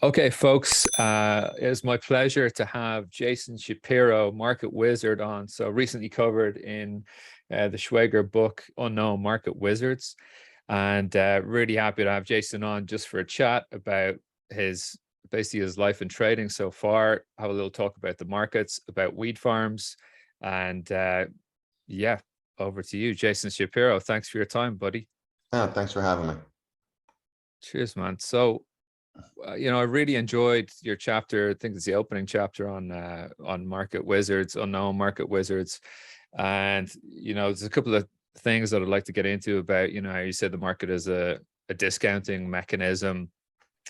Okay, folks, it's my pleasure to have Jason Shapiro, market wizard, on. So recently covered in the Schwager book, Unknown Market Wizards. And really happy to have Jason on just for a chat about basically his life in trading so far, have a little talk about the markets, about weed farms. And yeah, over to you, Jason Shapiro. Thanks for your time, buddy. Yeah, thanks for having me. Cheers, man. So, I really enjoyed your chapter. I think it's the opening chapter on market wizards, unknown market wizards. And, there's a couple of things that I'd like to get into about, how you said the market is a discounting mechanism,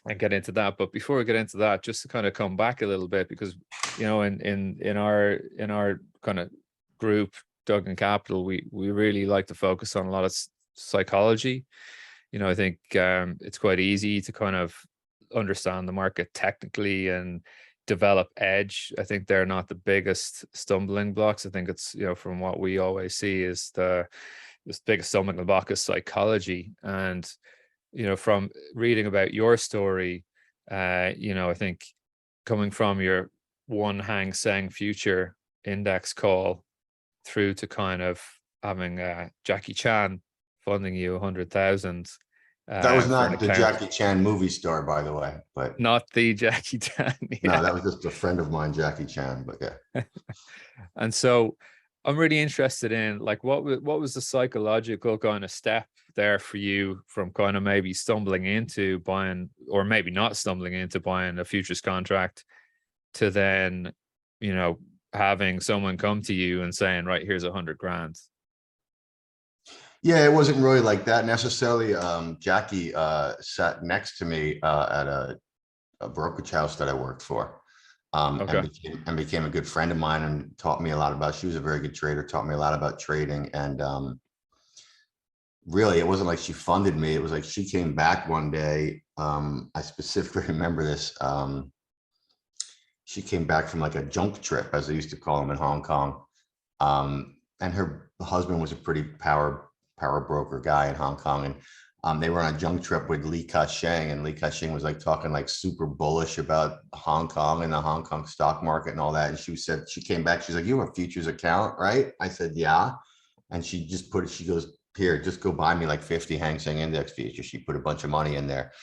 and get into that. But before we get into that, just to kind of come back a little bit, because, in our kind of group, Duggan Capital, we really like to focus on a lot of psychology. I think it's quite easy to kind of understand the market technically and develop edge. I think they're not the biggest stumbling blocks. I think it's, from what we always see, is the biggest stumbling block is psychology. And, from reading about your story, I think coming from your one Hang Seng future index call through to kind of having Jackie Chan funding you 100,000. That was not the Jackie Chan movie star, by the way, but not the Jackie Chan. Yeah. No, that was just a friend of mine, Jackie Chan. But yeah. And so I'm really interested in, like, what was the psychological kind of step there for you from kind of maybe stumbling into buying, or maybe not stumbling into buying, a futures contract, to then, having someone come to you and saying, right, here's 100 grand. Yeah, it wasn't really like that necessarily. Jackie sat next to me at a brokerage house that I worked for, Okay. and became a good friend of mine, and taught me a lot about. She was a very good trader, taught me a lot about trading, and really, it wasn't like she funded me. It was like she came back one day. I specifically remember this. She came back from like a junk trip, as they used to call them in Hong Kong, and her husband was a pretty power broker guy in Hong Kong, and they were on a junk trip with Li Ka-shing, and Li Ka-shing was like talking like super bullish about Hong Kong and the Hong Kong stock market and all that. And she came back, she's like, "You have a futures account, right?" I said, "Yeah." And she just she goes, "Here, just go buy me like 50 Hang Seng Index futures." She put a bunch of money in there,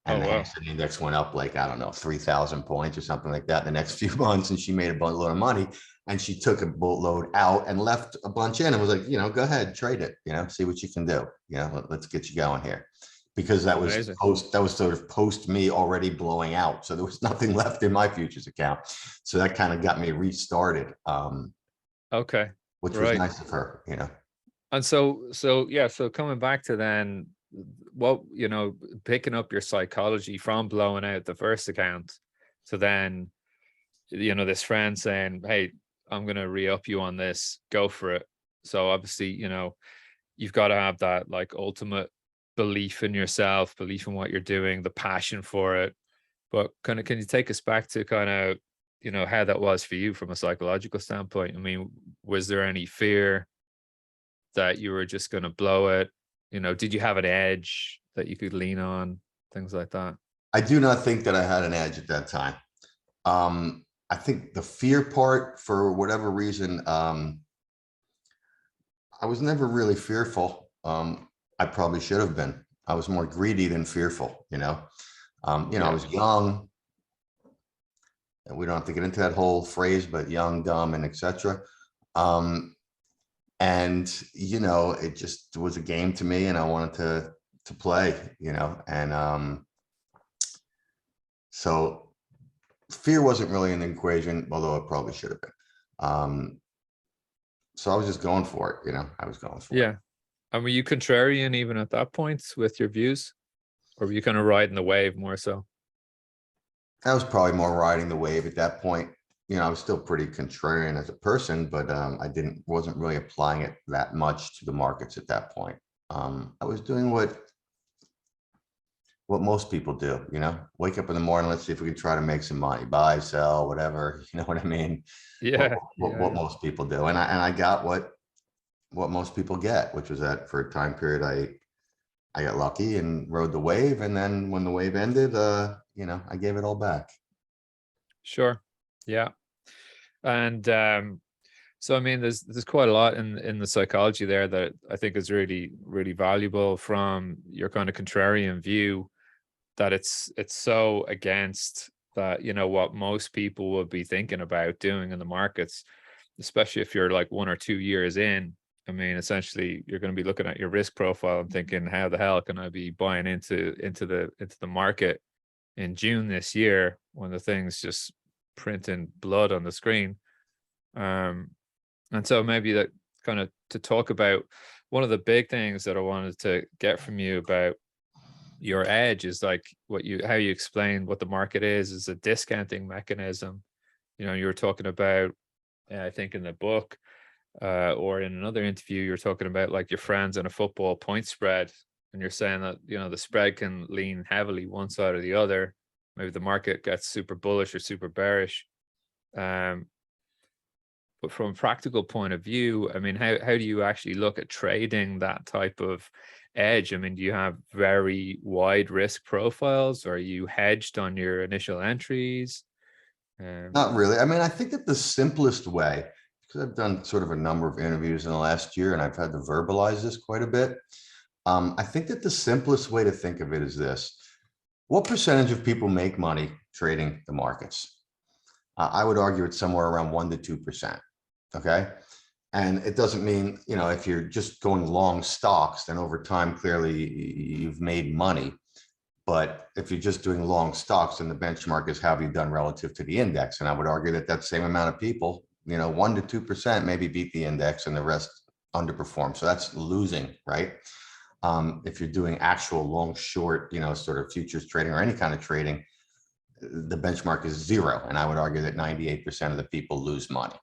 and the Hang Seng Index went up like, I don't know, 3,000 points or something like that in the next few months, and she made a boatload of money. And she took a boatload out and left a bunch in, and was like, go ahead, trade it, see what you can do. Let's get you going here. Because that was sort of post me already blowing out. So there was nothing left in my futures account. So that kind of got me restarted. Okay. Which was nice of her, And so coming back to then, what, picking up your psychology from blowing out the first account to then, this friend saying, "Hey, I'm going to re-up you on this, go for it." So obviously, you've got to have that like ultimate belief in yourself, belief in what you're doing, the passion for it. But can you take us back to kind of, how that was for you from a psychological standpoint? I mean, was there any fear that you were just going to blow it? Did you have an edge that you could lean on, things like that? I do not think that I had an edge at that time. I think the fear part, for whatever reason, I was never really fearful. I probably should have been. I was more greedy than fearful, I was young, and we don't have to get into that whole phrase, but young, dumb, and etc. And it just was a game to me, and I wanted to play, and so fear wasn't really in the equation, although it probably should have been. So I was just going for it, I was going for it. Yeah. And were you contrarian even at that point with your views, or were you kind of riding the wave more so? I was probably more riding the wave at that point. I was still pretty contrarian as a person, but I wasn't really applying it that much to the markets at that point. I was doing what most people do, wake up in the morning, let's see if we can try to make some money, buy, sell, whatever, you know what I mean? Yeah. What most people do. And I got what most people get, which was that for a time period, I got lucky and rode the wave. And then when the wave ended, I gave it all back. Sure. Yeah. And so I mean, there's quite a lot in the psychology there that I think is really, really valuable from your kind of contrarian view, that it's so against that, what most people would be thinking about doing in the markets, especially if you're like 1 or 2 years in. I mean, essentially, you're going to be looking at your risk profile and thinking, how the hell can I be buying into the market in June this year when the thing's just printing blood on the screen? Um, and so maybe that kind of to talk about one of the big things that I wanted to get from you about your edge is like how you explain what the market is a discounting mechanism. You were talking about, I think in the book, or in another interview, you're talking about like your friends in a football point spread, and you're saying that the spread can lean heavily one side or the other. Maybe the market gets super bullish or super bearish. But from a practical point of view, I mean, how do you actually look at trading that type of edge? I mean, do you have very wide risk profiles? Or are you hedged on your initial entries? Not really. I mean, I think that the simplest way, because I've done sort of a number of interviews in the last year and I've had to verbalize this quite a bit. I think that the simplest way to think of it is this: what percentage of people make money trading the markets? I would argue it's somewhere around 1 to 2%. Okay. And it doesn't mean, if you're just going long stocks, then over time, clearly you've made money. But if you're just doing long stocks, then the benchmark is how have you done relative to the index. And I would argue that same amount of people, 1 to 2% maybe beat the index and the rest underperform. So that's losing, right? If you're doing actual long, short, sort of futures trading or any kind of trading, the benchmark is 0. And I would argue that 98% of the people lose money.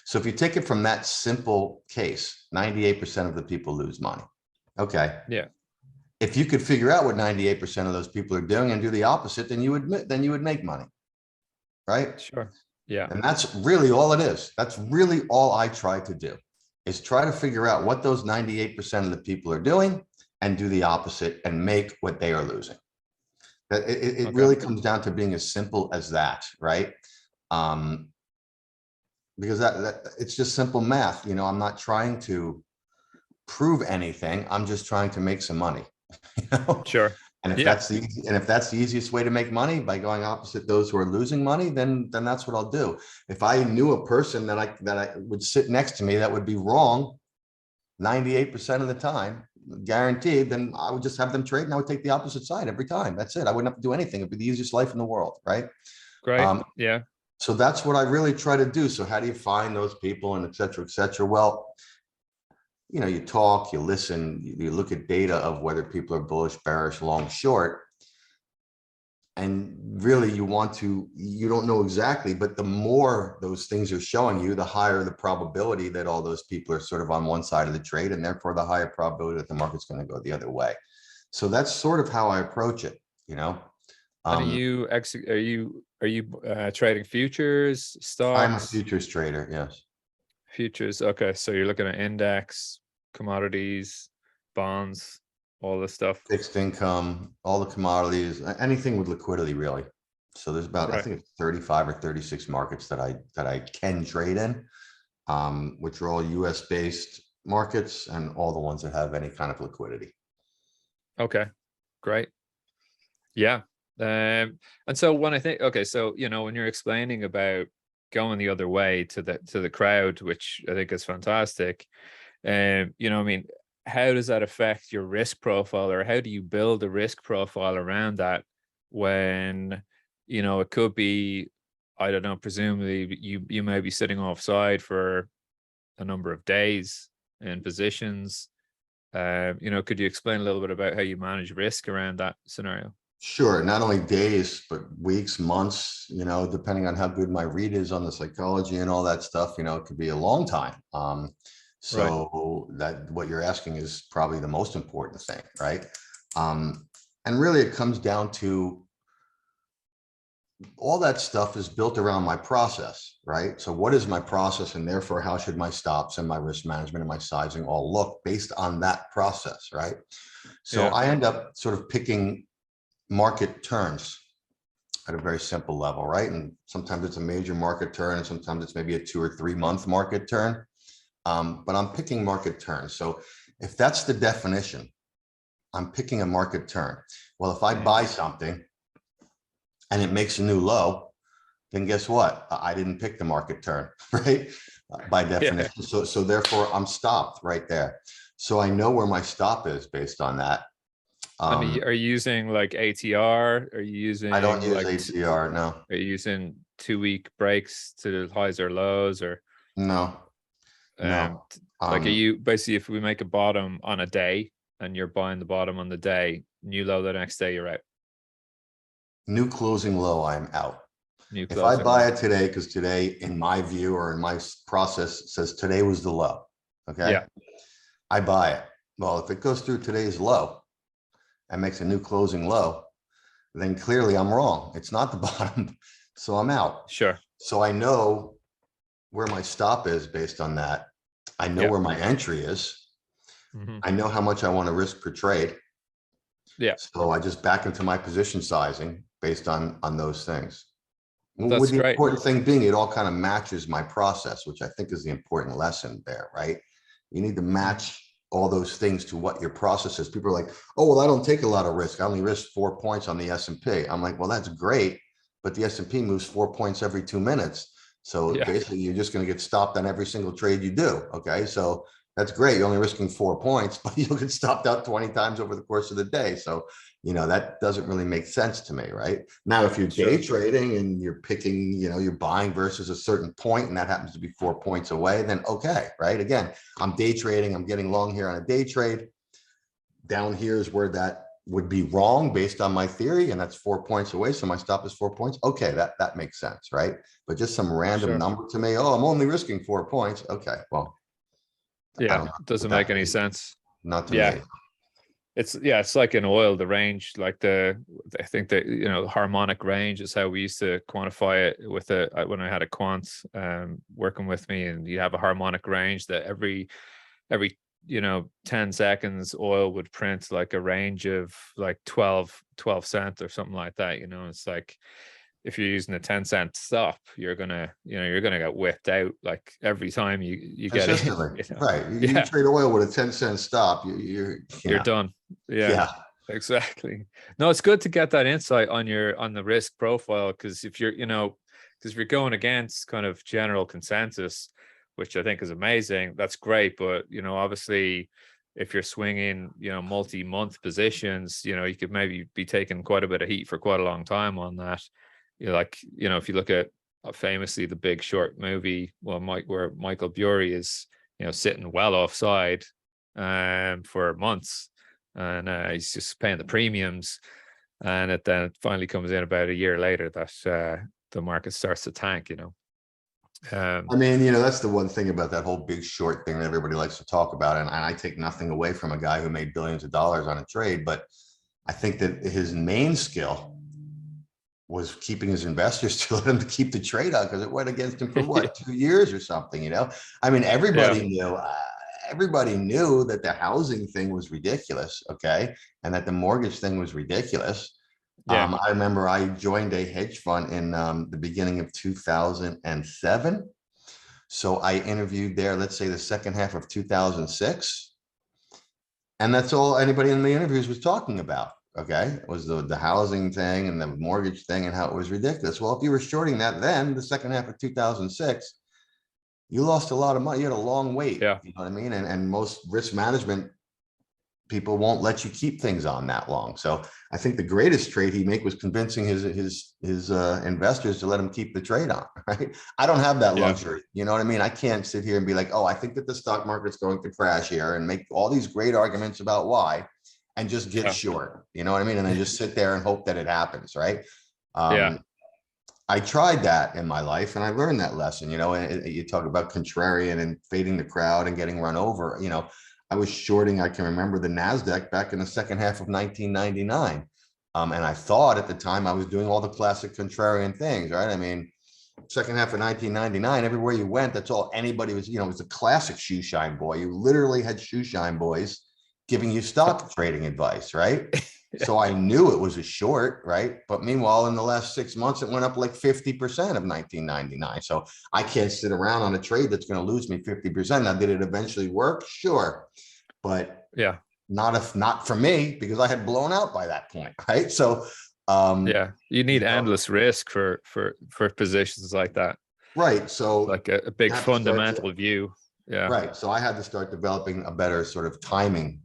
So if you take it from that simple case, 98% of the people lose money. Okay. Yeah. If you could figure out what 98% of those people are doing and do the opposite, then you would make money. Right? Sure. Yeah. And that's really all it is. That's really all I try to do, is try to figure out what those 98% of the people are doing and do the opposite and make what they are losing. It Okay. really comes down to being as simple as that, right? Because that it's just simple math. I'm not trying to prove anything. I'm just trying to make some money. Sure. And if that's the easiest way to make money by going opposite those who are losing money, then that's what I'll do. If I knew a person that I would sit next to me that would be wrong 98% of the time, guaranteed, then I would just have them trade and I would take the opposite side every time. That's it. I wouldn't have to do anything. It'd be the easiest life in the world, right? Great. Yeah. So that's what I really try to do. So how do you find those people and et cetera, et cetera? Well, you talk, you listen, you look at data of whether people are bullish, bearish, long, short. And really you don't know exactly, but the more those things are showing you, the higher the probability that all those people are sort of on one side of the trade, and therefore the higher probability that the market's going to go the other way. So that's sort of how I approach it, And are you trading futures, stocks? I'm a futures trader. Yes. Futures. Okay. So you're looking at index, commodities, bonds, all this stuff. Fixed income, all the commodities, anything with liquidity, really. So there's about, Right. I think it's 35 or 36 markets that I can trade in, which are all US based markets and all the ones that have any kind of liquidity. Okay, great. Yeah. And so when I think, okay, so when you're explaining about going the other way to the crowd, which I think is fantastic, I mean, how does that affect your risk profile, or how do you build a risk profile around that when it could be, I don't know, presumably you may be sitting offside for a number of days in positions. Could you explain a little bit about how you manage risk around that scenario? Sure. Not only days, but weeks, months, depending on how good my read is on the psychology and all that stuff, it could be a long time. So that what you're asking is probably the most important thing, right? And really it comes down to all that stuff is built around my process, right? So what is my process, and therefore how should my stops and my risk management and my sizing all look based on that process, right? So Yeah. I end up sort of picking market turns, at a very simple level, right? And sometimes it's a major market turn, and sometimes it's maybe a 2 or 3 month market turn. But I'm picking market turn. So if that's the definition, I'm picking a market turn. Well, if I buy something and it makes a new low, then guess what? I didn't pick the market turn, right? By definition. Yeah. So therefore I'm stopped right there. So I know where my stop is based on that. I mean, are you using like ATR? Are you I don't using use like, ATR. No, are you using 2-week breaks to the highs or lows, or no, no. like, are you basically, if we make a bottom on a day and you're buying the bottom on the day, new low the next day, you're out? New closing low, I'm out. New If I closing buy low. it today, because today, in my view or in my process, says today was the low. Okay. Yeah, I buy it. Well, if it goes through today's low and makes a new closing low, then clearly I'm wrong. It's not the bottom. So I'm out. sure. So I know where my stop is based on that. I know Yeah. where my entry is. Hmm. I know how much I want to risk per trade. Yeah, So I just back into my position sizing based on those things. With that's the great. important thing being, it all kind of matches my process, which I think is the important lesson there, right? You need to match all those things to what your process is. People are like, oh, well, I don't take a lot of risk. I only risk 4 points on the S&P. I'm like, well, that's great, but the S&P moves 4 points every 2 minutes. So Yeah, basically, you're just going to get stopped on every single trade you do. Okay, so that's great. You're only risking 4 points, but you'll get stopped out 20 times over the course of the day. So, that doesn't really make sense to me, right? Now, if you're day sure. trading and you're picking, you're buying versus a certain point, and that happens to be 4 points away, then okay, right? Again, I'm day trading. I'm getting long here on a day trade. Down here is where that would be wrong based on my theory, and that's 4 points away. So my stop is 4 points. Okay, that makes sense, right? But just some random Sure. number to me, oh, I'm only risking 4 points. Okay, well, I Yeah, don't know what doesn't that make any means. sense. Not to Yeah, me. it's like in oil, the range, like I think that, harmonic range is how we used to quantify it with when I had a quant working with me, and you have a harmonic range that every 10 seconds oil would print like a range of like 12 cents or something like that. It's like, if you're using a 10-cent stop, you're gonna get whipped out like every time you get in. Consistently, right? You Yeah, trade oil with a 10-cent stop. You're you're done. Yeah, yeah. exactly. No, it's good to get that insight on the risk profile, because if you're going against kind of general consensus, which I think is amazing, that's great. But obviously, if you're swinging multi-month positions, you could maybe be taking quite a bit of heat for quite a long time on that. If you look at famously the Big Short movie, where Michael Burry is sitting well offside for months, and he's just paying the premiums, and then finally comes in about a year later that the market starts to tank. I mean, that's the one thing about that whole Big Short thing that everybody likes to talk about. And I take nothing away from a guy who made billions of dollars on a trade, but I think that his main skill was keeping his investors to let him to keep the trade on, because it went against him for what, 2 years or something, I mean, Yeah, everybody knew that the housing thing was ridiculous, okay, and that the mortgage thing was ridiculous. yeah, I remember I joined a hedge fund in the beginning of 2007. So I interviewed there, let's say the second half of 2006. And that's all anybody in the interviews was talking about. Okay. It was the housing thing and the mortgage thing and how it was ridiculous. Well, if you were shorting that then, the second half of 2006, you lost a lot of money. You had a long wait. yeah, You know what I mean? And most risk management people won't let you keep things on that long. So I think the greatest trade he made was convincing his investors to let him keep the trade on, right? I don't have that yeah, luxury. You know what I mean? I can't sit here and be like, oh, I think that the stock market's going to crash here, and make all these great arguments about why, and just get yeah, short. You know what I mean? And then just sit there and hope that it happens, right? yeah, I tried that in my life, and I learned that lesson. And you talk about contrarian and fading the crowd and getting run over. I was shorting, I can remember, the NASDAQ back in the second half of 1999. And I thought at the time I was doing all the classic contrarian things, right? I mean, second half of 1999, everywhere you went, that's all anybody was, it was a classic shoe shine boy. You literally had shoe shine boys giving you stock trading advice, right? So I knew it was a short, right? But meanwhile, in the last 6 months, it went up like 50% of 1999. So I can't sit around on a trade that's going to lose me 50%. Now, did it eventually work? Sure. But Yeah. not for me, because I had blown out by that point, right? So Yeah. You need you know, endless risk for positions like that. right. So Like a you big have to start fundamental view. Yeah. right. So I had to start developing a better sort of timing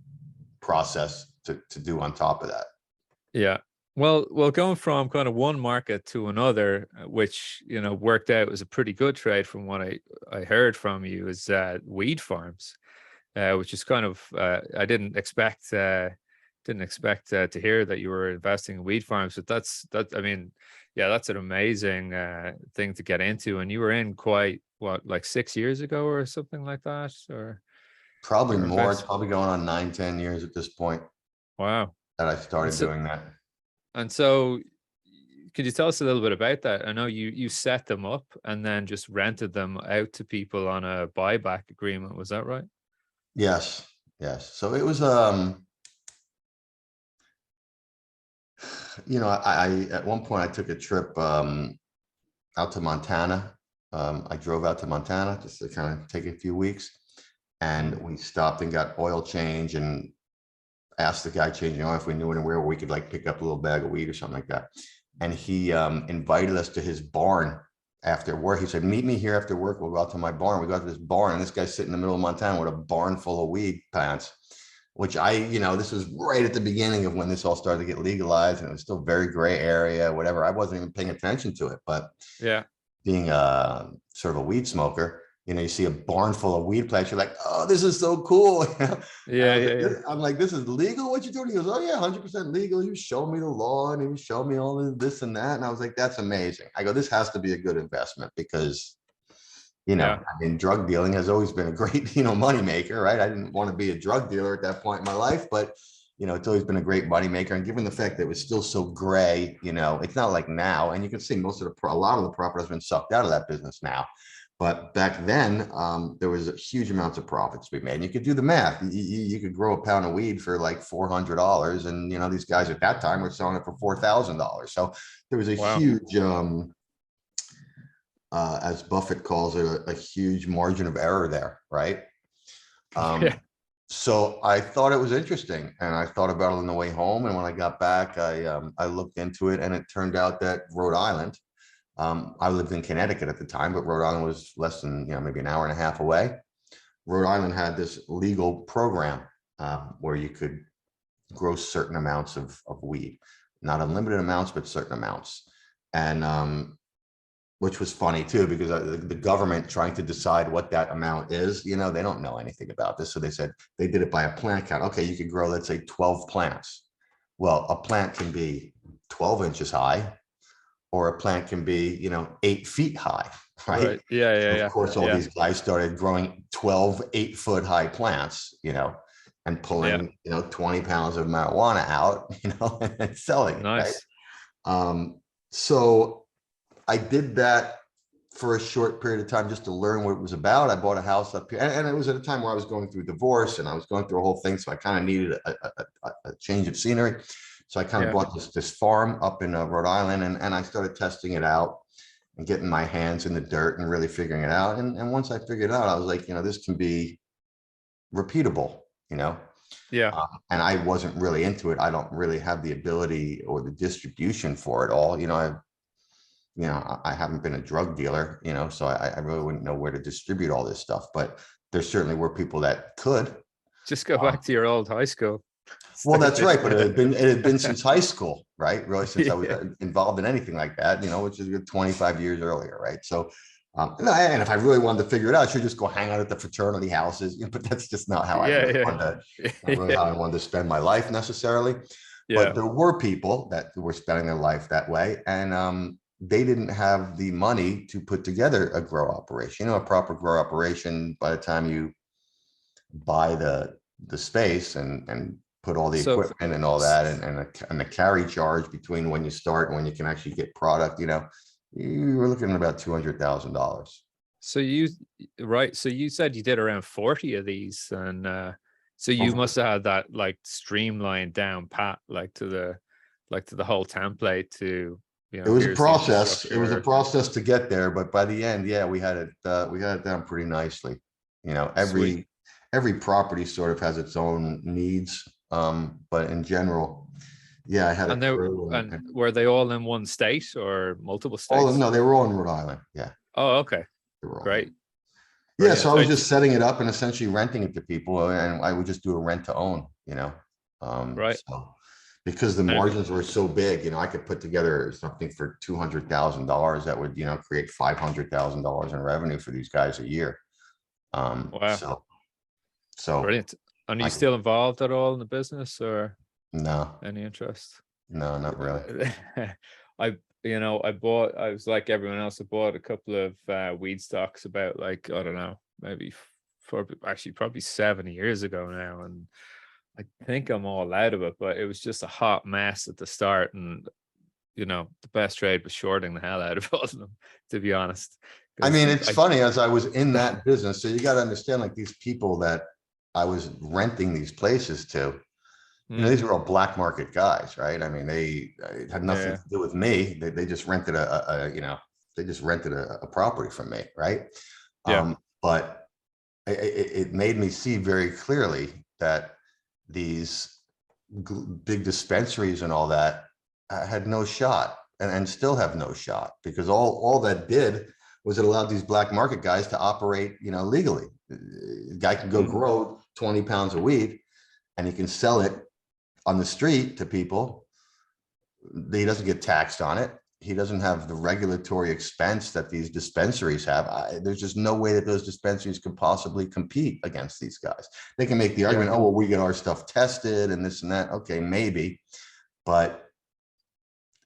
process to do on top of that. Yeah. Well, going from kind of one market to another, which worked out was a pretty good trade from what I heard from you, is weed farms, which is kind of I didn't expect to hear that you were investing in weed farms, but I mean, yeah, that's an amazing thing to get into, and you were in quite like 6 years ago or something like that, or Probably your more. It's invest. probably going on 9, 10 years at this point Wow. that I And started so doing that. And so, could you tell us a little bit about that? I know you set them up and then just rented them out to people on a buyback agreement. Was that right? Yes. Yes. So it was, I at one point I took a trip out to Montana. I drove out to Montana just to kind of take a few weeks, and we stopped and got oil change and asked the guy changing oil if we knew anywhere where we could like pick up a little bag of weed or something like that. And he invited us to his barn after work. He said, "Meet me here after work. We'll go out to my barn." We got to this barn, and this guy's sitting in the middle of Montana with a barn full of weed plants, which this was right at the beginning of when this all started to get legalized, and it was still very gray area, whatever. I wasn't even paying attention to it, but Yeah. being a sort of a weed smoker, you see a barn full of weed plants, you're like, oh, this is so cool. And Yeah. Yeah. Yeah. I'm like, this is legal, what you doing? He goes, oh yeah, 100% legal. He was showing me the law and he was showing me all of this and that. And I was like, that's amazing. I go, this has to be a good investment because, Yeah. I mean, drug dealing has always been a great, money maker, right? I didn't want to be a drug dealer at that point in my life, but it's always been a great money maker. And given the fact that it was still so gray, it's not like now. And you can see a lot of the profit has been sucked out of that business now. But back then, there was huge amounts of profits to be made. And you could do the math. You could grow a pound of weed for like $400, and these guys at that time were selling it for $4,000. So there was a Wow. huge, as Buffett calls it, a huge margin of error there, right? Yeah. So I thought it was interesting, and I thought about it on the way home. And when I got back, I looked into it, and it turned out that Rhode Island. I lived in Connecticut at the time, but Rhode Island was less than maybe an hour and a half away. Rhode Island had this legal program where you could grow certain amounts of weed, not unlimited amounts, but certain amounts, and which was funny too, because the government trying to decide what that amount is, they don't know anything about this. So they said they did it by a plant count. Okay, you could grow, let's say 12 plants. Well, a plant can be 12 inches high, or a plant can be, 8 feet high, right? Right. Yeah. So Yeah. of Yeah. course, all Yeah. these guys started growing 12 8-foot high plants, and Yeah. pulling, 20 pounds of marijuana out, and selling it, right? Nice. So I did that for a short period of time just to learn what it was about. I bought a house up here, and it was at a time where I was going through divorce and I was going through a whole thing. So I kind of needed a change of scenery. So I kind of Yeah. bought this farm up in Rhode Island, and I started testing it out and getting my hands in the dirt and really figuring it out. And once I figured it out, I was like, this can be repeatable, Yeah. and I wasn't really into it. I don't really have the ability or the distribution for it all. I haven't been a drug dealer, so I really wouldn't know where to distribute all this stuff, but there certainly were people that could. Just go Um, back to your old high school. well, Start that's right, but dishing it it had been since high school, right? Really, since I out. was Yeah. involved in anything like that, which is 25 years earlier, right? So, no, and if I really wanted to figure it out, I should just go hang out at the fraternity houses, but that's just not how I Yeah. really Yeah. wanted not really Yeah. how I wanted to spend my life necessarily. But Yeah. there were people that were spending their life that way, and they didn't have the money to put together a grow operation. A proper grow operation, by the time you buy the space and put all the So, equipment and all that, and the carry charge between when you start and when you can actually get product, you were looking at about $200,000. so you right. So you said you did around 40 of these, and So you must have had that like streamlined down pat, like to the whole template to, It was a here's the process. It was a infrastructure. process to get there, but by the end, yeah, we had it down pretty nicely. Sweet. Every property sort of has its own needs. But in general, yeah, I had a And they crew and and were they all in one state or multiple all states? no, they were all in Rhode Island. Yeah, Oh, okay. they were all. Great. Yeah, so Brilliant. I was just setting it up and essentially renting it to people, and I would just do a rent to own. Right. So because the And margins were so big, I could put together something for $200,000 that would, create $500,000 in revenue for these guys a year. wow, So brilliant. And are you I still involved at all in the business or no, any interest? no, not really. I was like everyone else. I bought a couple of weed stocks about like, I don't know, maybe actually probably 7 years ago now. And I think I'm all out of it, but it was just a hot mess at the start. And, the best trade was shorting the hell out of all of them, to be honest. I Because mean, it's funny as I was in that business. So you got to understand, like these people that I was renting these places to, these were all black market guys, right? I mean, they it had nothing yeah, to do with me. They just rented they just rented a property from me, right? yeah, But it made me see very clearly that these big dispensaries and all that had no shot and still have no shot because all that did was it allowed these black market guys to operate, legally. A guy can go grow 20 pounds of weed and he can sell it on the street to people. He doesn't get taxed on it. He doesn't have the regulatory expense that these dispensaries have. There's just no way that those dispensaries could possibly compete against these guys. They can make the argument, oh, well, we get our stuff tested and this and that. Okay, maybe, but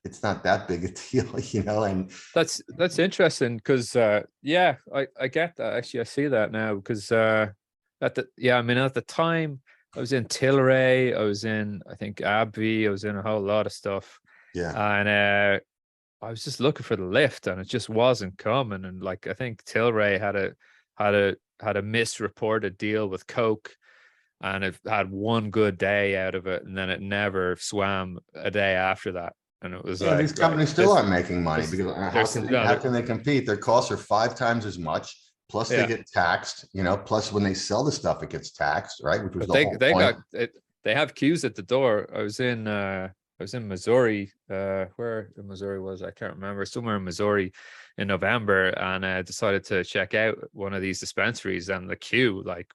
it's not that big a deal, and that's interesting because I get that. Actually, I see that now because at the time I was in Tilray, I was in, I think, AbbVie, I was in a whole lot of stuff, yeah. and I was just looking for the lift and it just wasn't coming. And like, I think Tilray had a misreported deal with Coke, and it had one good day out of it, and then it never swam a day after that. And it was Yeah, these like, right, companies still aren't making money this because how there's can they, no, how can they compete? Their costs are 5 times as much. Plus they yeah, get taxed, plus when they sell the stuff, it gets taxed, right? Which was but the they whole they point. got it. They have queues at the door. I was in Missouri. Where in Missouri was I? Can't remember. Somewhere in Missouri in November, and I decided to check out one of these dispensaries. And the queue, like,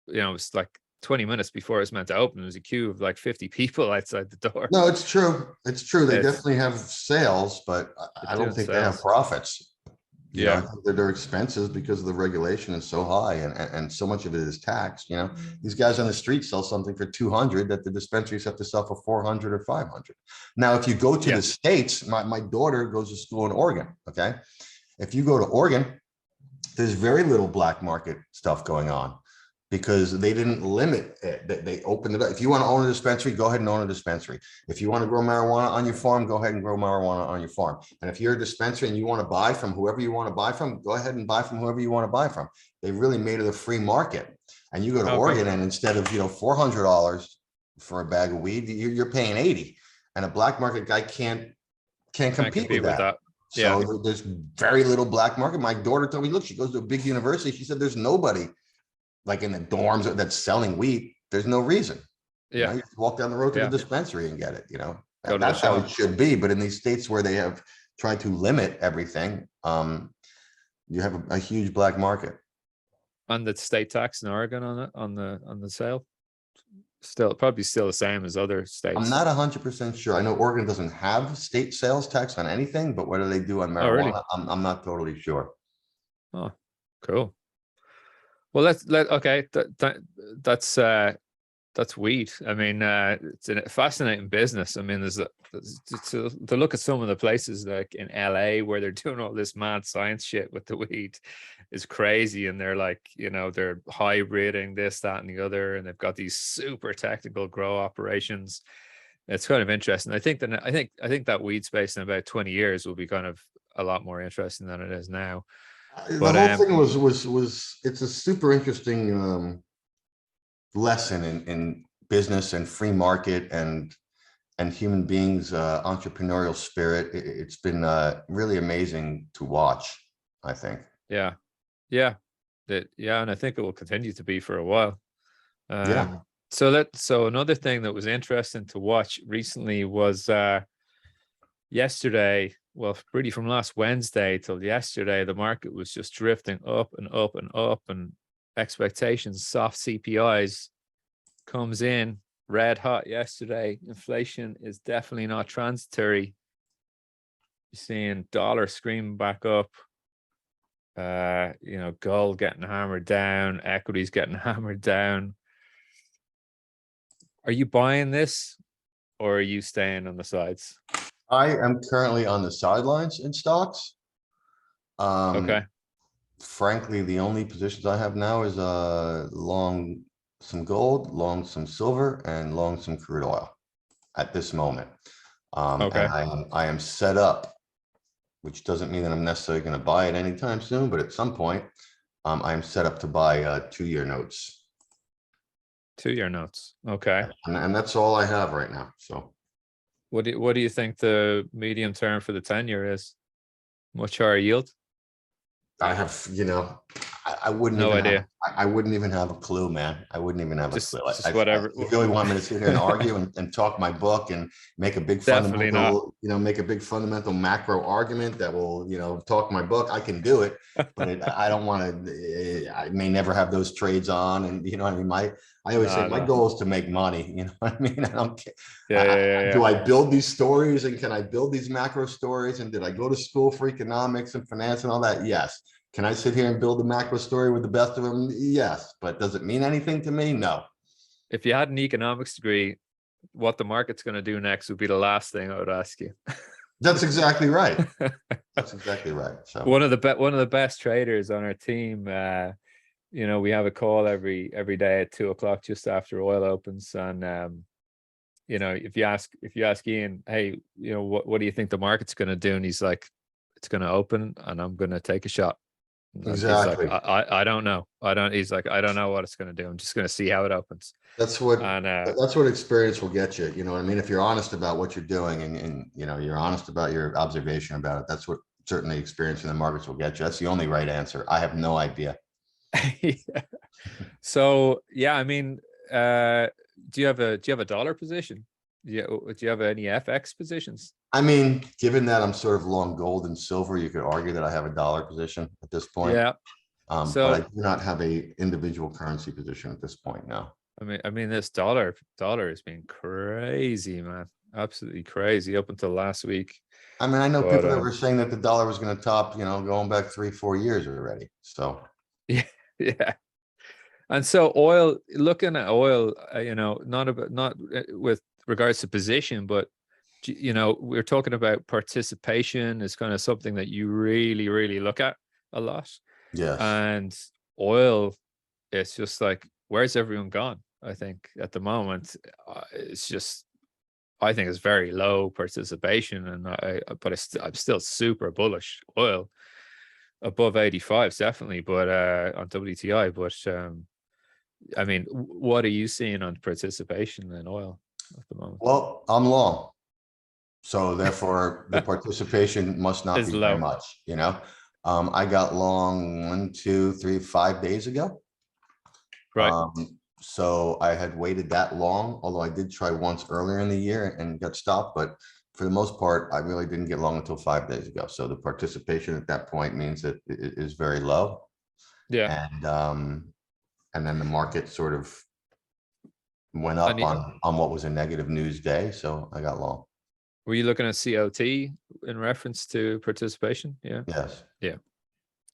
it was like 20 minutes before it's meant to open. There was a queue of like 50 people outside the door. No, it's true. It's true. They It's definitely have sales, but They're I don't doing think they have sales. profits. I Yeah, think that their expenses because the regulation is so high and so much of it is taxed. These guys on the street sell something for 200 that the dispensaries have to sell for 400 or 500. Now, if you go to yeah. the States, my daughter goes to school in Oregon. Okay. If you go to Oregon, there's very little black market stuff going on because they didn't limit it. They opened it up. If you want to own a dispensary, go ahead and own a dispensary. If you want to grow marijuana on your farm, go ahead and grow marijuana on your farm. And if you're a dispensary and you want to buy from whoever you want to buy from, go ahead and buy from whoever you want to buy from. They really made it a free market. And you go to Okay. Oregon and instead of, $400 for a bag of weed, you're paying 80. And a black market guy can't compete with With that. that. Yeah, So there's very little black market. My daughter told me, look, she goes to a big university. She said, there's nobody like in the dorms that's selling weed. There's no reason. yeah, You just walk down the road to the yeah. dispensary and get it. Go to the That's how shop. it should be. But in these states where they have tried to limit everything, you have a huge black market. And the state tax in Oregon on it, on the sale, probably still the same as other I'm states. not 100% sure. I know Oregon doesn't have state sales tax on anything, but what do they do on Oh, really? marijuana? I'm not totally sure. Oh, cool. Well, okay. That's weed. I mean, it's a fascinating business. I mean, to look at some of the places like in LA where they're doing all this mad science shit with the weed is crazy. And they're like, they're hybriding this, that, and the other, and they've got these super technical grow operations. It's kind of interesting. I think that weed space in about 20 years will be kind of a lot more interesting than it is now. The But whole thing was it's a super interesting lesson in business and free market and human beings, entrepreneurial spirit. It's been really amazing to watch, I think. Yeah. Yeah. Yeah. And I think it will continue to be for a while. Yeah. So another thing that was interesting to watch recently was yesterday, well, really from last Wednesday till yesterday, the market was just drifting up and up and up, and expectations, soft CPIs comes in red hot yesterday. Inflation is definitely not transitory. You're seeing dollar screaming back up. Gold getting hammered down, equities getting hammered down. Are you buying this or are you staying on the sides? I am currently on the sidelines in stocks. Okay. Frankly, the only positions I have now is long some gold, long some silver, and long some crude oil at this moment. Okay. And I am set up, which doesn't mean that I'm necessarily going to buy it anytime soon, but at some point, I am set up to buy 2-year notes. 2-year notes. Okay. And that's all I have right now. So What do you think the medium term for the 10-year is? Much higher yield? I have, I wouldn't No even have, idea. I wouldn't even have a clue, man. I wouldn't even have a clue. Just whatever. You really want me to sit here and argue and talk my book and make a big Definitely not. fundamental macro argument that will, talk my book. I can do it, but I don't want to, I may never have those trades on. And you know what I mean? I always say my goal is to make money. You know what I mean? I don't care. Yeah. Do I build these stories, and can I build these macro stories? And did I go to school for economics and finance and all that? Yes. Can I sit here and build a macro story with the best of them? Yes. But does it mean anything to me? No. If you had an economics degree, what the market's going to do next would be the last thing I would ask you. That's exactly right. That's exactly right. So one of the best traders on our team, we have a call every day at 2:00 just after oil opens, and if you ask Ian, hey, what do you think the market's going to do, and he's like, it's going to open and I'm going to take a shot. exactly. He's like, I don't know. He's like, I don't know what it's going to do. I'm just going to see how it opens. That's what And experience will get you. You know what I mean? If you're honest about what you're doing and you're honest about your observation about it, that's what certainly experience in the markets will get you. That's the only right answer. I have no idea. yeah. So yeah, I mean, do you have a dollar position? Do you have any FX positions? I mean, given that I'm sort of long gold and silver, you could argue that I have a dollar position at this point. Yeah. But I do not have a individual currency position at this point now. I mean, this dollar has been crazy, man. Absolutely crazy up until last week. I mean, I know people that were saying that the dollar was going to top, going back 3-4 years already. So yeah. And so oil, looking at oil, not with regards to position, but we're talking about participation is kind of something that you really, really look at a lot. yes. And oil, it's just like, where's everyone gone? I think at the moment, it's just, I think it's very low participation, and I'm still super bullish oil above 85, definitely, but on WTI. But I mean, what are you seeing on participation in oil at the moment? Well, I'm long, so therefore the participation must not Is be very low. much. I got long 1, 2, 3, 5 days ago. Right. So I had waited that long, although I did try once earlier in the year and got stopped. But for the most part, I really didn't get long until 5 days ago. So the participation at that point means that it is very low. Yeah. And then the market sort of went up on what was a negative news day. So I got long. Were you looking at COT in reference to participation? Yeah. Yes. Yeah.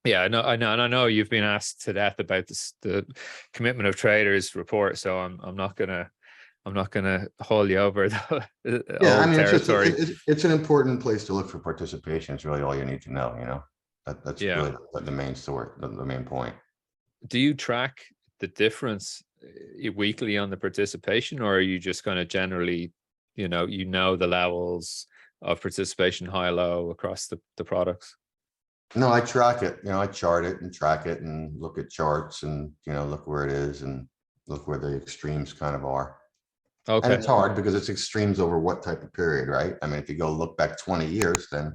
Yeah, I know, and I know you've been asked to death about the commitment of traders report, so I'm not gonna haul you over the old territory. It's an important place to look for participation. It's really all you need to know. That's really the main source, the main point. Do you track the difference weekly on the participation, or are you just kind of generally, the levels of participation high, low across the products? No, I track it. I chart it and track it and look at charts and, look where it is. And, look where the extremes kind of are. And Okay. it's hard because it's extremes over what type of period, right? I mean, if you go look back 20 years, then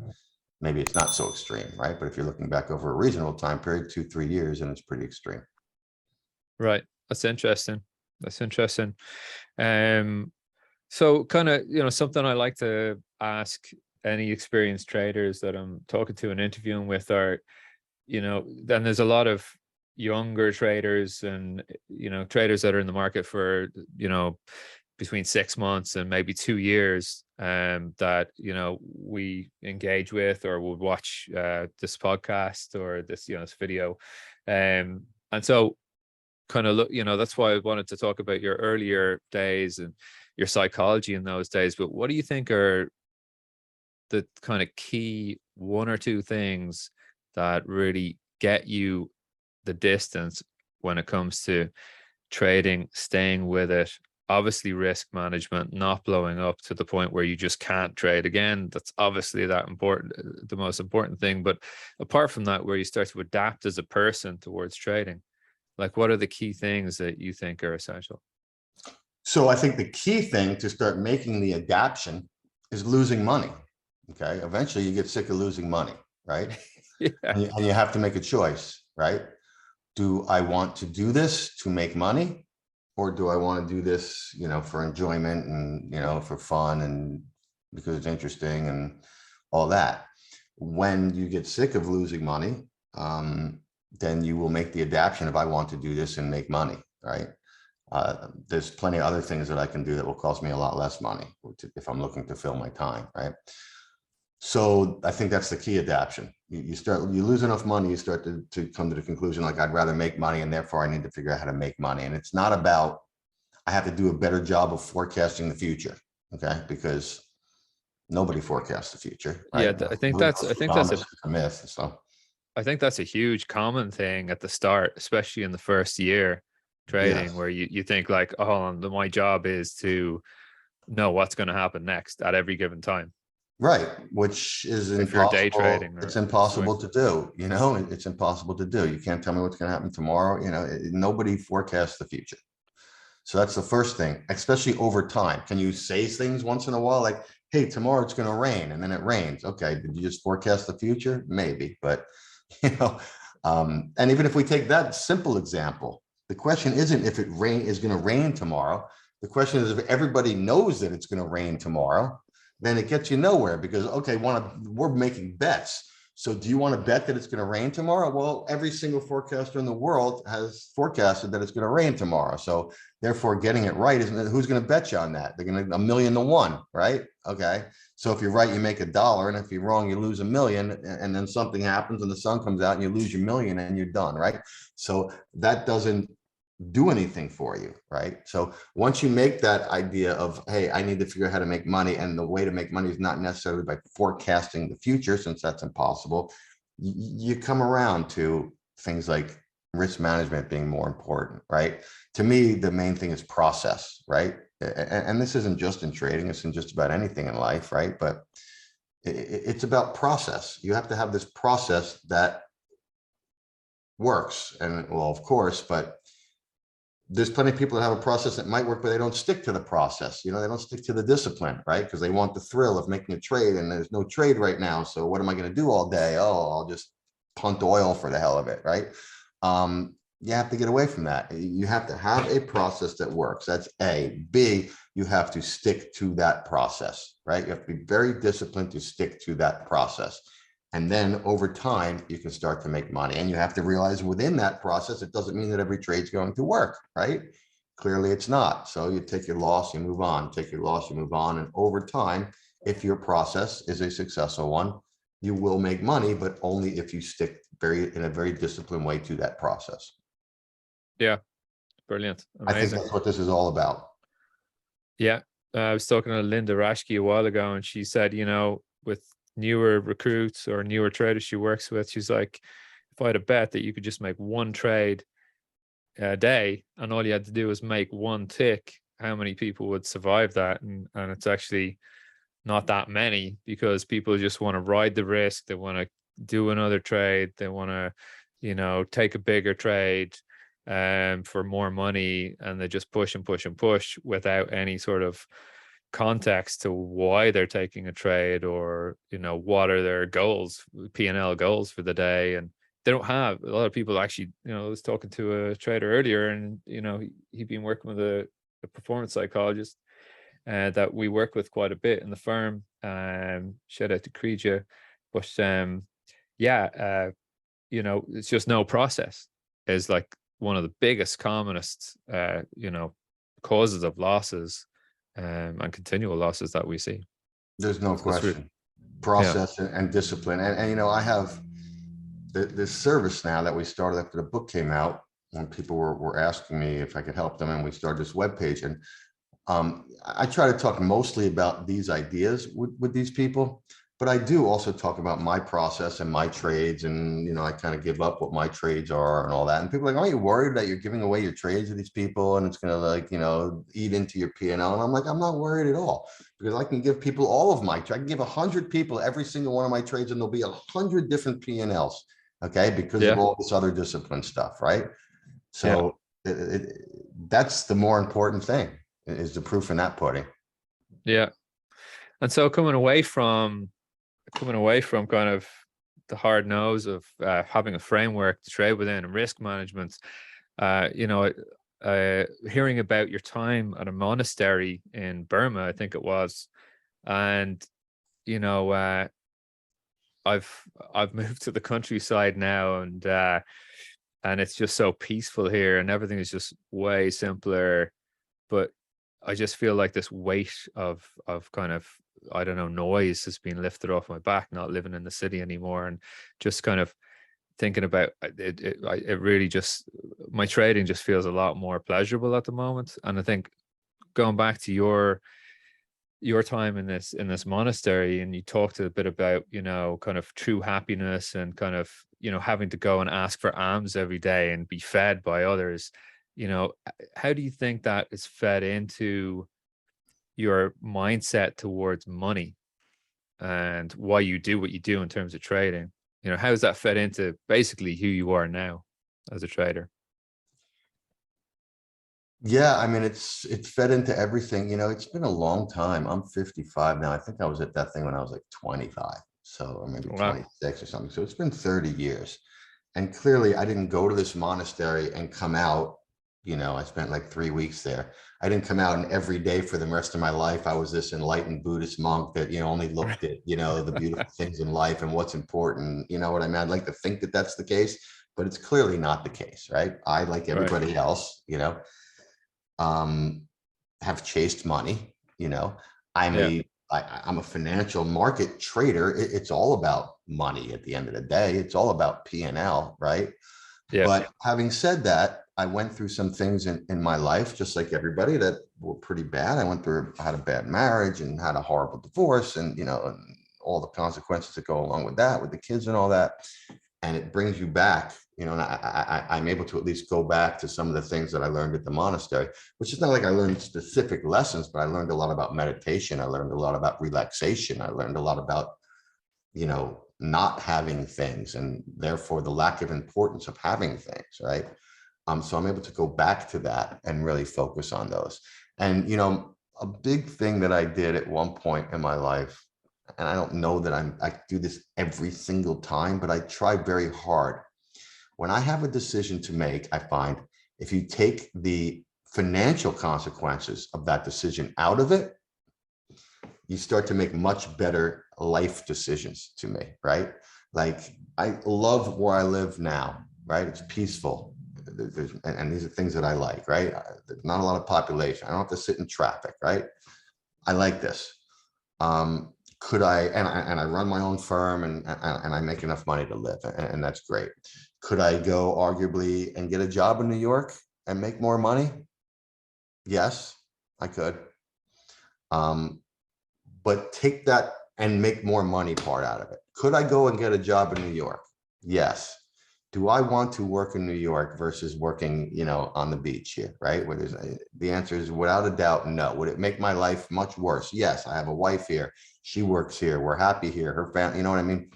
maybe it's not so extreme, right? But if you're looking back over a reasonable time period, 2-3 years, and it's pretty extreme. Right. That's interesting. That's interesting. So kind of, something I like to ask any experienced traders that I'm talking to and interviewing with are, then there's a lot of younger traders and, traders that are in the market for, between 6 months and maybe 2 years, that, we engage with or would watch this podcast or this video. And so kind of look, that's why I wanted to talk about your earlier days and your psychology in those days. But what do you think are the kind of key one or two things that really get you the distance when it comes to trading, staying with it? Obviously, risk management, not blowing up to the point where you just can't trade again. That's obviously the most important thing. But apart from that, where you start to adapt as a person towards trading, like what are the key things that you think are essential? So I think the key thing to start making the adaptation is losing money. Okay. Eventually you get sick of losing money, right? Yeah. And you have to make a choice, right? Do I want to do this to make money? Or do I want to do this, for enjoyment and, for fun and because it's interesting and all that? When you get sick of losing money, then you will make the adaptation of I want to do this and make money, right? There's plenty of other things that I can do that will cost me a lot less money if I'm looking to fill my time, right? So I think that's the key adaptation. You lose enough money, you start to come to the conclusion, like, I'd rather make money and therefore I need to figure out how to make money. And it's not about, I have to do a better job of forecasting the future, okay? Because nobody forecasts the future, right? Yeah, I think that's a myth. So I think that's a huge common thing at the start, especially in the first year trading, yes, where you think like, oh, my job is to know what's going to happen next at every given time. right, which is If you're day impossible. trading It's or swing. impossible to do, it's impossible to do. You can't tell me what's going to happen tomorrow. Nobody forecasts the future. So that's the first thing, especially over time. Can you say things once in a while like, hey, tomorrow it's going to rain, and then it rains? Okay, did you just forecast the future? Maybe, but and even if we take that simple example, the question isn't if it is going to rain tomorrow. The question is, if everybody knows that it's going to rain tomorrow, then it gets you nowhere, because, okay, we're making bets. So do you want to bet that it's going to rain tomorrow? Well, every single forecaster in the world has forecasted that it's going to rain tomorrow. So therefore getting it right isn't, who's going to bet you on that? They're going to 1,000,000 to 1, right? Okay. So if you're right, you make $1, and if you're wrong, you lose 1,000,000, and then something happens and the sun comes out and you lose your 1,000,000 and you're done, right? So that doesn't do anything for you, right? So once you make that idea of, hey, I need to figure out how to make money, and the way to make money is not necessarily by forecasting the future, since that's impossible, you come around to things like risk management being more important, right? To me, the main thing is process, right? And this isn't just in trading, it's in just about anything in life, right? But it's about process. You have to have this process that works. And well, of course, but there's plenty of people that have a process that might work, but they don't stick to the process. They don't stick to the discipline, right? Because they want the thrill of making a trade, and there's no trade right now. So what am I going to do all day? Oh, I'll just punt oil for the hell of it, right? You have to get away from that. You have to have a process that works. That's A. B, you have to stick to that process, right? You have to be very disciplined to stick to that process. And then over time, you can start to make money. And you have to realize within that process, it doesn't mean that every trade's going to work, right? Clearly it's not. So you take your loss, you move on, take your loss, you move on. And over time, if your process is a successful one, you will make money, but only if you stick in a very disciplined way to that process. Yeah. Brilliant. I think Amazing. that's what this is all about. Yeah. I was talking to Linda Rashke a while ago, and she said, with newer recruits or newer traders she works with, she's like, if I had a bet that you could just make one trade a day and all you had to do was make one tick, how many people would survive that? And it's actually not that many, because people just want to ride the risk. They want to do another trade. They want to, take a bigger trade. for more money, and they just push and push and push without any sort of context to why they're taking a trade, or what are their goals, P&L goals for the day. And they don't have a lot of people actually. I was talking to a trader earlier, and he'd been working with a performance psychologist that we work with quite a bit in the firm. Shout out to Credia. But it's just no process is like one of the biggest commonest causes of losses and continual losses that we see. There's no question. Process and discipline. And I have this service now that we started after the book came out, when people were asking me if I could help them, and we started this webpage. And I try to talk mostly about these ideas with these people, but I do also talk about my process and my trades. And, I kind of give up what my trades are and all that. And people are like, aren't you worried that you're giving away your trades to these people and it's going to eat into your P&L? And I'm like, I'm not worried at all, because I can give people all of I can give 100 people every single one of my trades, and there'll be 100 different P&Ls. Okay. Because of all this other discipline stuff. Right. So that's the more important thing, is the proof in that pudding. Yeah. And so coming away from kind of the hard nose of having a framework to trade within and risk management, hearing about your time at a monastery in Burma, I think it was, and I've moved to the countryside now, and it's just so peaceful here, and everything is just way simpler. But I just feel like this weight of kind of, I don't know, noise has been lifted off my back, not living in the city anymore, and just kind of thinking about it. It really just, my trading just feels a lot more pleasurable at the moment. And I think going back to your time in this monastery, and you talked a bit about kind of true happiness, and kind of having to go and ask for alms every day and be fed by others. How do you think that is fed into your mindset towards money, and why you do what you do in terms of trading? How is that fed into basically who you are now as a trader? Yeah, I mean, it's fed into everything. It's been a long time. I'm 55 now. I think I was at that thing when I was like 25, or maybe 26 or something. So it's been 30 years. And clearly I didn't go to this monastery and come out. I spent like 3 weeks there. I didn't come out, and every day for the rest of my life, I was this enlightened Buddhist monk that, only looked at, the beautiful things in life and what's important. You know what I mean? I'd like to think that that's the case, but it's clearly not the case, right? I, like everybody else, have chased money. I'm a financial market trader. It's all about money at the end of the day. It's all about P&L, right? But having said that, I went through some things in my life, just like everybody, that were pretty bad. I had a bad marriage and had a horrible divorce, and and all the consequences that go along with that, with the kids and all that. And it brings you back, and I'm able to at least go back to some of the things that I learned at the monastery, which is not like I learned specific lessons, but I learned a lot about meditation. I learned a lot about relaxation. I learned a lot about, not having things, and therefore the lack of importance of having things, right? So I'm able to go back to that and really focus on those. And, a big thing that I did at one point in my life, and I don't know that I do this every single time, but I try very hard. When I have a decision to make, I find if you take the financial consequences of that decision out of it, you start to make much better life decisions to me, right? Like, I love where I live now, right? It's peaceful. And these are things that I like, right? There's not a lot of population. I don't have to sit in traffic, right? I like this. Could I, and I run my own firm, and I make enough money to live, and that's great. Could I go arguably and get a job in New York and make more money? Yes, I could. But take that and make more money part out of it. Could I go and get a job in New York? Yes. Do I want to work in New York versus working, on the beach here, right? Where the answer is without a doubt, no. Would it make my life much worse? Yes. I have a wife here. She works here. We're happy here. Her family, you know what I mean?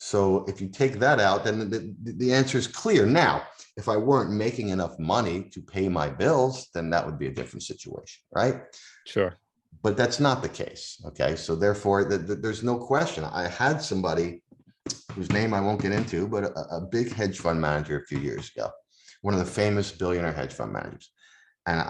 So if you take that out, then the answer is clear. Now, if I weren't making enough money to pay my bills, then that would be a different situation, right? Sure. But that's not the case. Okay. So therefore, there's no question. I had somebody whose name I won't get into, but a big hedge fund manager a few years ago, one of the famous billionaire hedge fund managers. And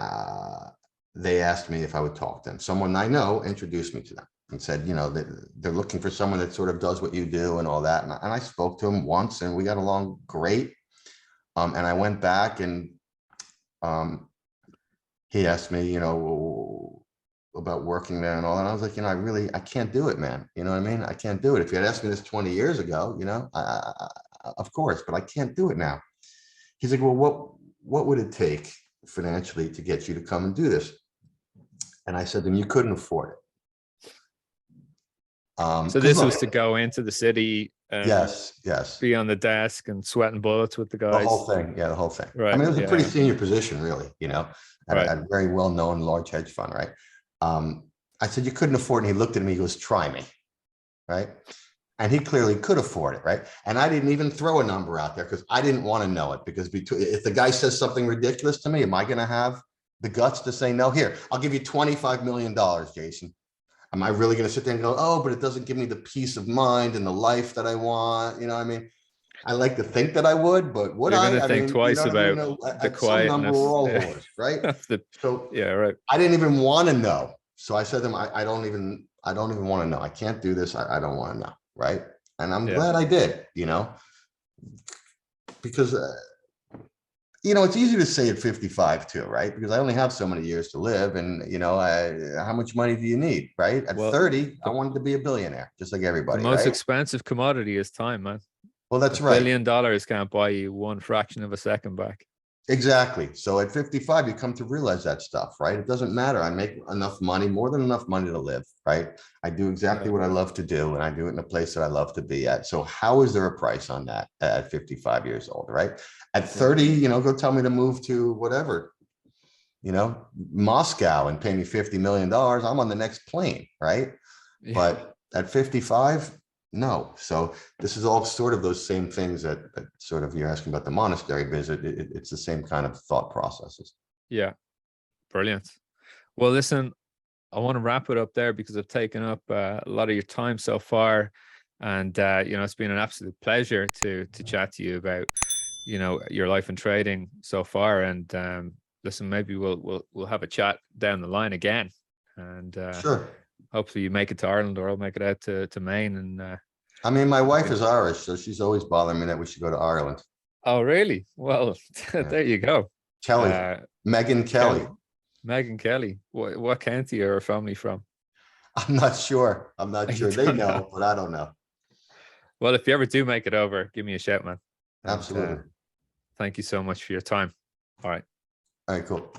they asked me if I would talk to them. Someone I know introduced me to them and said, you know, they're looking for someone that sort of does what you do and all that. And I spoke to him once and we got along great. And I went back and he asked me, you know, about working there and all that. And I was like, you know, I can't do it, man. You know what I mean? I can't do it. If you had asked me this 20 years ago, you know, of course, but I can't do it now. He's like, well, what would it take financially to get you to come and do this? And I said to him, you couldn't afford it. So this was to go into the city and yes, be on the desk and sweating bullets with the guys. The whole thing. Yeah, the whole thing. Right. I mean, it was a pretty senior position, really, you know, at right. a very well-known large hedge fund, right? I said, you couldn't afford it. And he looked at me, he goes, try me, right? And he clearly could afford it, right? And I didn't even throw a number out there because I didn't want to know it, because if the guy says something ridiculous to me, am I going to have the guts to say, no, here, I'll give you $25 million, Jason. Am I really going to sit there and go, oh, but it doesn't give me the peace of mind and the life that I want? You know, I mean, I like to think that I would, but would I? You're going to think twice about the quietness. Horse, right? So yeah, right. I didn't even want to know. So I said to him, I don't even want to know. I can't do this. I don't want to know. Right. And I'm glad I did, you know, because, you know, it's easy to say at 55 too, right? Because I only have so many years to live and, you know, how much money do you need, right? At 30, I wanted to be a billionaire, just like everybody. The most expensive commodity is time, man. Well, that's right. $1 billion can't buy you one fraction of a second back. Exactly. So at 55, you come to realize that stuff, right? It doesn't matter. I make enough money, more than enough money to live, right? I do exactly what I love to do, and I do it in a place that I love to be at. So how is there a price on that at 55 years old, right? At 30, you know, go tell me to move to whatever, you know, Moscow and pay me $50 million. I'm on the next plane, right? Yeah. But at 55, no. So this is all sort of those same things that sort of you're asking about the monastery visit. It's the same kind of thought processes. Yeah. Brilliant. Well, listen, I want to wrap it up there because I've taken up a lot of your time so far. And, you know, it's been an absolute pleasure to chat to you about, you know, your life in trading so far. And listen, maybe we'll have a chat down the line again. And sure. Hopefully you make it to Ireland, or I'll make it out to Maine. And I mean, my wife is Irish, so she's always bothering me that we should go to Ireland. Oh, really? Well, there you go. Kelly, Megan Kelly. Megan Kelly. What county are her family from? I'm not sure. They know, but I don't know. Well, if you ever do make it over, give me a shout, man. Absolutely. Thank you so much for your time. All right. All right, cool.